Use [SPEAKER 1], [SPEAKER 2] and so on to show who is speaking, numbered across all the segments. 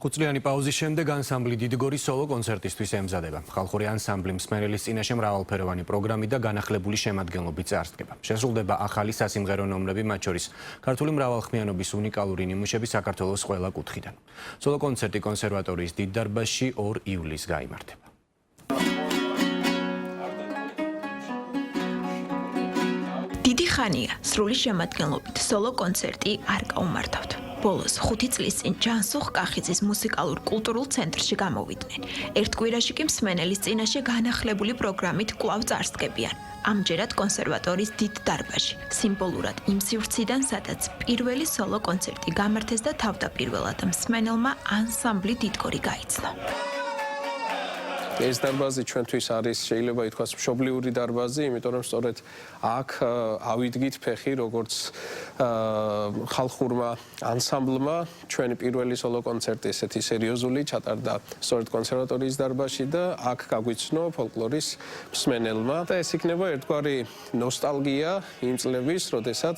[SPEAKER 1] ხუთწლიანი პაუზის შემდეგ ანსამბლი დიდგორის სოლო კონცერტისთვის ემზადება. ხალხური ანსამბლი მსმენელის წინაშე მრავალფეროვანი პროგრამით და განახლებული შემადგენლობით წარსდგება. შესრულდება ახალი სასიმღერო ნომრები, მათ შორის ქართული მრავალხმიანობის უნიკალური ნიმუშები საქართველოს ყველა კუთხიდან. სოლო კონცერტი კონსერვატორიის დიდ დარბაზში 2 ივლისს გაიმართება.
[SPEAKER 2] დიდი ხანია სრული შემადგენლობით სოლო კონცერტი არ გაუმართავთ. ბოლოს 5 წლის წინ ჯანსუღ კახიძის მუსიკალურ-კულტურულ ცენტრში გამოვიდნენ. ერთ კვირაში კი მსმენელის წინაშე განახლებული პროგრამით კვლავ წარსდგებიან. ამჯერად კონსერვატორიის დიდ დარბაზში, სიმბოლურად იმ სივრციდან, სადაც პირველი სოლო კონცერტი გამართეს და თავდაპირველად მსმენელმა ანსამბლი დიდგორი გაიცნო.
[SPEAKER 3] ეს დარბაზი ჩვენთვის არის შეიძლება ითქვას მშობლიური დარბაზი, იმიტომ რომ სწორედ აქ ავიდგით ფეხი როგორც ხალხურმა ანსამბლმა ჩვენი პირველი სოლო კონცერტი ესეთი სერიოზული ჩატარდა სწორედ კონსერვატორიის დარბაზში და აქ გაგვიცნო ფოლკლორის მსმენელმა და ეს იქნება ერთგვარი ნოსტალგია იმ წლების, როდესაც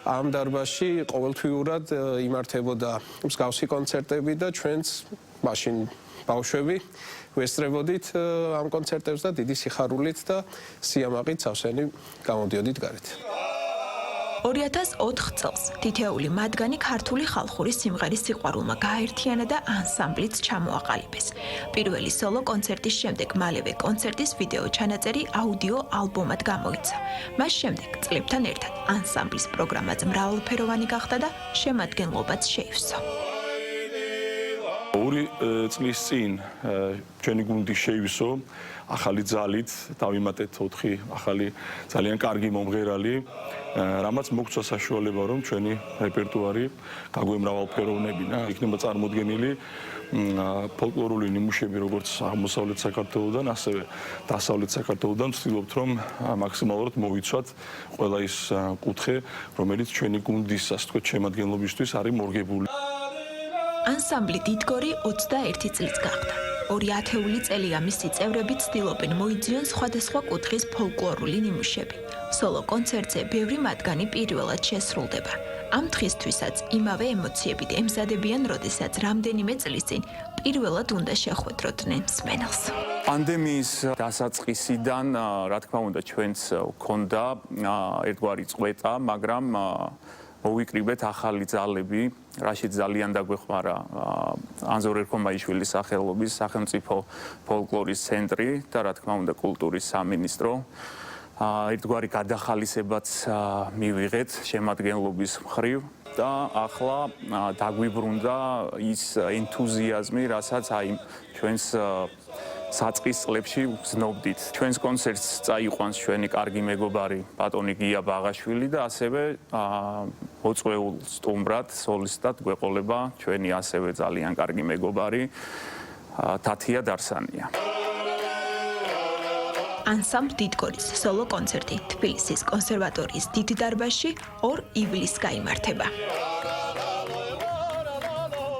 [SPEAKER 3] ამ დარბაზში ყოველთვიურად იმართებოდა მსგავსი კონცერტები და ჩვენც მაშინ ბავშვები ვესწრებოდით ამ კონცერტებს და დიდი სიხარულით და სიამაყით სავსენი გამოდიოდით გარეთ.
[SPEAKER 2] 2004 წელს თითეული მათგანი ქართული ხალხური სიმღერის სიყვარულმა გააერთიანა და ანსამბლიც ჩამოაყალიბეს. პირველი სოლო კონცერტის შემდეგ მალევე კონცერტის ვიდეო ჩანაწერი აუდიო ალბომად გამოიცა. მას შემდეგ წლებთან ერთად ანსამბლის პროგრამაც მრავალფეროვანი გახდა და შემადგენლობაც შეივსო.
[SPEAKER 4] 2 წლის წინ ჩვენი გუნდი შეივსო ახალი ძალით, დავიმატეთ 4 ახალი ძალიან კარგი მომღერალი, რამაც მოგცვა საშუალება, რომ ჩვენი რეპერტუარი გაგვემრავალფეროვნებინა. იქნება წარმოდგენილი ფოლკლორული ნიმუშები, როგორც აღმოსავლეთ საქართველოდან, ასევე დასავლეთ საქართველოდან. ვცდილობთ, რომ მაქსიმალურად მოვიცვათ ყველა ის კუთხე, რომელიც ჩვენი გუნდის, ასე ვთქვათ, შემადგენლობისთვის არის მორგებული.
[SPEAKER 2] ანსამბლი დიდგორი 21 წლის გახდა. 2 ათეული წელია მისი წევრები ცდილობენ მოიძიონ სხვადასხვა კუთხის ფოლკლორული ნიმუშები. სოლო კონცერტზე ბევრი მათგანი პირველად შესრულდება. ამ დღისთვისაც იმავე ემოციებით ემზადებიან, როდესაც რამდენიმე წლის წინ პირველად უნდა შეხვედროდნენ მსმენელს.
[SPEAKER 5] პანდემიის დასაწყისიდან, რა თქმა უნდა, ჩვენც გვქონდა ერთგვარი წვეტა, მაგრამ მოვიკრიბეთ ახალი ძალები, რაშიც ძალიან დაგვეხმარა ანზორ ერქომაიშვილის სახელობის სახელმწიფო ფოლკლორის ცენტრი და რა თქმა უნდა კულტურის სამინისტრო. ერთგვარი გადახალისებაც მივიღეთ შემადგენლობის მხრივ და ახლა დაგვიბრუნდა ის ენთუზიაზმი, რასაც აი ჩვენს საწყის წლებში ვგზნობდით. ჩვენს კონცერტს წაიყვანს ჩვენი კარგი მეგობარი ბატონი გია ბაღაშვილი და ასევე მოწვეულ სტუმრად, სოლისტად გვეყოლება ჩვენი ასევე ძალიან კარგი მეგობარი თათია დარსანია.
[SPEAKER 2] ანსამბლ დიდგორის სოლო კონცერტი თბილისის კონსერვატორიის დიდ დარბაზში 2 ივლისს გაიმართება.